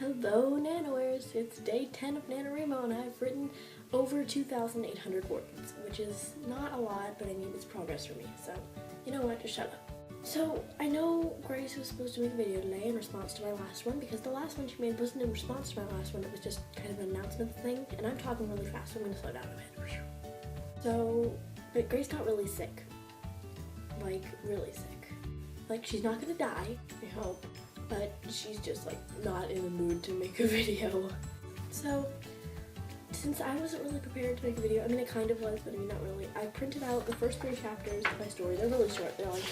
Hello NaNoWriMoSuSy, it's day 10 of NaNoWriMo and I've written over 2,800 words, which is not a lot, but I mean it's progress for me, so you know what, just shut up. So I know Grace was supposed to make a video today in response to my last one, because the last one she made wasn't in response to my last one, it was just kind of an announcement thing, and I'm talking really fast, so I'm going to slow down a bit. So, but Grace got really sick. Like, really sick. Like, she's not going to die, I hope. But she's just like not in the mood to make a video. So since I wasn't really prepared to make a video, I mean I kind of was, but I mean not really, I printed out the first 3 chapters of my story. They're really short, they're like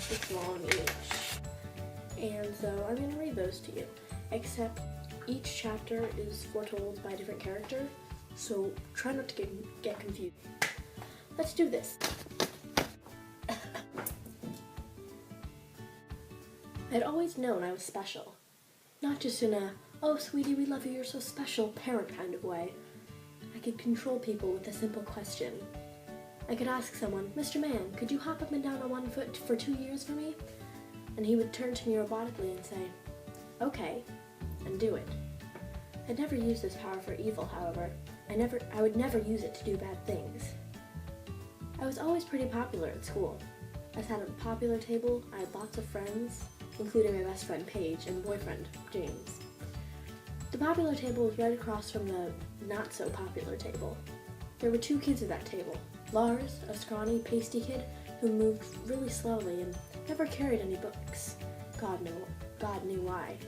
this long each. And so I'm gonna read those to you. Except each chapter is foretold by a different character, so try not to get confused. Let's do this. I'd always known I was special. Not just in a, oh sweetie, we love you, you're so special, parent kind of way. I could control people with a simple question. I could ask someone, Mr. Man, could you hop up and down on one foot for 2 years for me? And he would turn to me robotically and say, okay, and do it. I'd never use this power for evil, however. I would never use it to do bad things. I was always pretty popular at school. I sat at a popular table, I had lots of friends, including my best friend Paige and boyfriend James. The popular table was right across from the not-so-popular table. There were 2 kids at that table. Lars, a scrawny, pasty kid who moved really slowly and never carried any books. God knew why.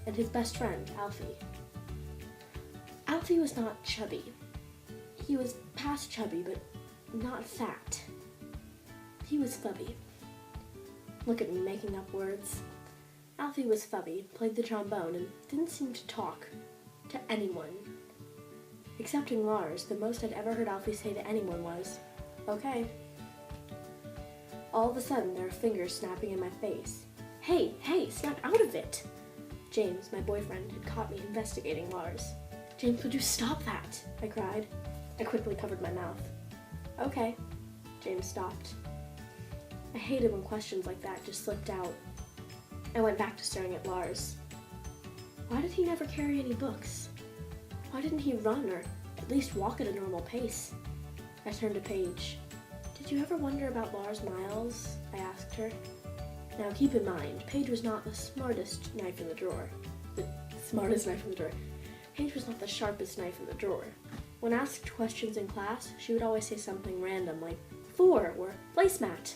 And his best friend, Alfie. Alfie was not chubby. He was past chubby, but not fat. He was fubby. Look at me making up words. Alfie was fubby, played the trombone, and didn't seem to talk to anyone. Excepting Lars, the most I'd ever heard Alfie say to anyone was, okay. All of a sudden, there were fingers snapping in my face. Hey, snap out of it! James, my boyfriend, had caught me investigating Lars. James, would you stop that? I cried. I quickly covered my mouth. Okay. James stopped. I hated when questions like that just slipped out. I went back to staring at Lars. Why did he never carry any books? Why didn't he run or at least walk at a normal pace? I turned to Paige. Did you ever wonder about Lars Miles? I asked her. Now keep in mind, Paige was not the smartest knife in the drawer. Paige was not the sharpest knife in the drawer. When asked questions in class, she would always say something random like 4 or placemat.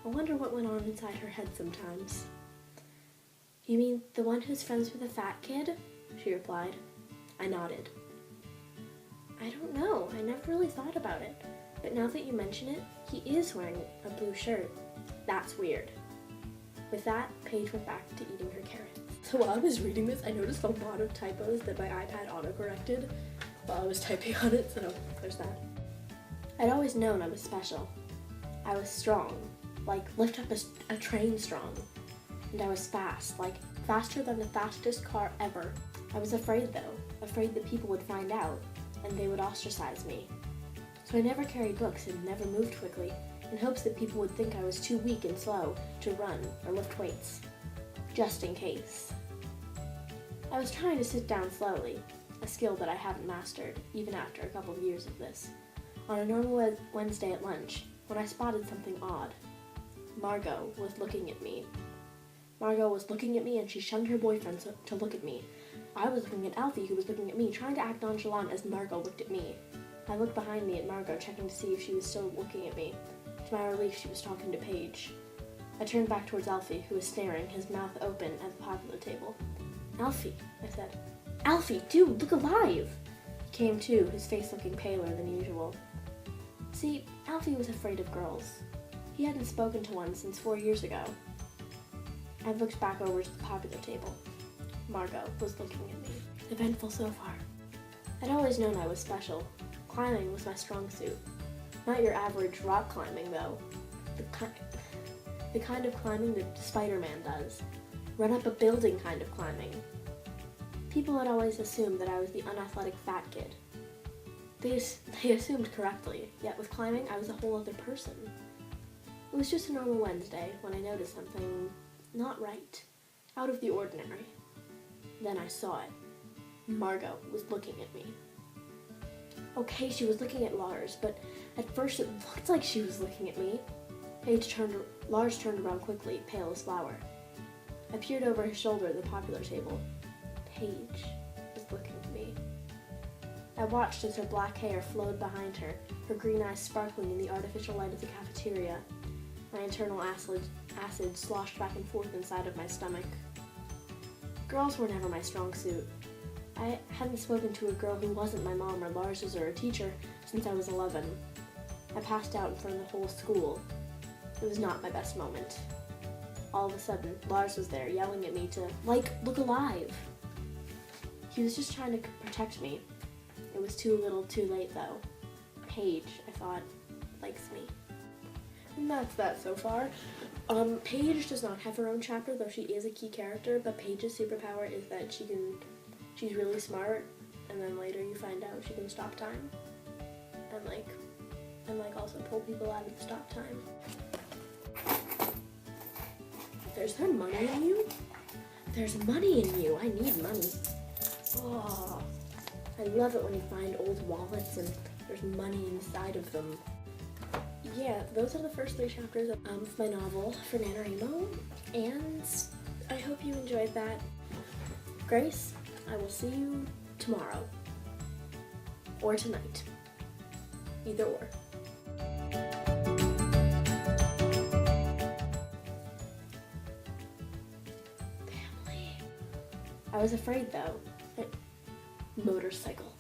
I wonder what went on inside her head sometimes. You mean the one who's friends with the fat kid? She replied. I nodded. I don't know, I never really thought about it. But now that you mention it, he is wearing a blue shirt. That's weird. With that, Paige went back to eating her carrots. So while I was reading this, I noticed a lot of typos that my iPad autocorrected while I was typing on it, so there's that. I'd always known I was special. I was strong, like lift up a train strong. And I was fast, like faster than the fastest car ever. I was afraid though, afraid that people would find out, and they would ostracize me. So I never carried books and never moved quickly, in hopes that people would think I was too weak and slow to run or lift weights, just in case. I was trying to sit down slowly, a skill that I haven't mastered, even after a couple of years of this, on a normal Wednesday at lunch, when I spotted something odd. Margot was looking at me. Margot was looking at me and she shunned her boyfriend to look at me. I was looking at Alfie, who was looking at me, trying to act nonchalant as Margot looked at me. I looked behind me at Margot, checking to see if she was still looking at me. To my relief, she was talking to Paige. I turned back towards Alfie, who was staring, his mouth open at the popular table. Alfie, I said. Alfie, dude, look alive! He came to, his face looking paler than usual. See, Alfie was afraid of girls. He hadn't spoken to one since 4 years ago. I looked back over to the popular table. Margot was looking at me. Eventful so far. I'd always known I was special. Climbing was my strong suit. Not your average rock climbing, though. The kind of climbing that Spider-Man does. Run up a building kind of climbing. People had always assumed that I was the unathletic fat kid. They assumed correctly, yet with climbing I was a whole other person. It was just a normal Wednesday when I noticed something not right, out of the ordinary. Then I saw it. Margot was looking at me. Okay, she was looking at Lars, but at first it looked like she was looking at me. Lars turned around quickly, pale as flour. I peered over his shoulder at the popular table. Paige was looking at me. I watched as her black hair flowed behind her, her green eyes sparkling in the artificial light of the cafeteria. My internal acid sloshed back and forth inside of my stomach. Girls were never my strong suit. I hadn't spoken to a girl who wasn't my mom or Lars's or a teacher since I was 11. I passed out in front of the whole school. It was not my best moment. All of a sudden, Lars was there, yelling at me to, look alive. He was just trying to protect me. It was too little, too late, though. Paige, I thought, likes me. And that's that so far. Paige does not have her own chapter, though she is a key character, but Paige's superpower is that she's really smart, and then later you find out she can stop time. And also pull people out of the stop time. There's there money in you? There's money in you. I need money. Oh, I love it when you find old wallets and there's money inside of them. Yeah, those are the first 3 chapters of my novel for NaNoWriMo, and I hope you enjoyed that. Grace, I will see you tomorrow. Or tonight. Either or. Family. I was afraid though. Motorcycle.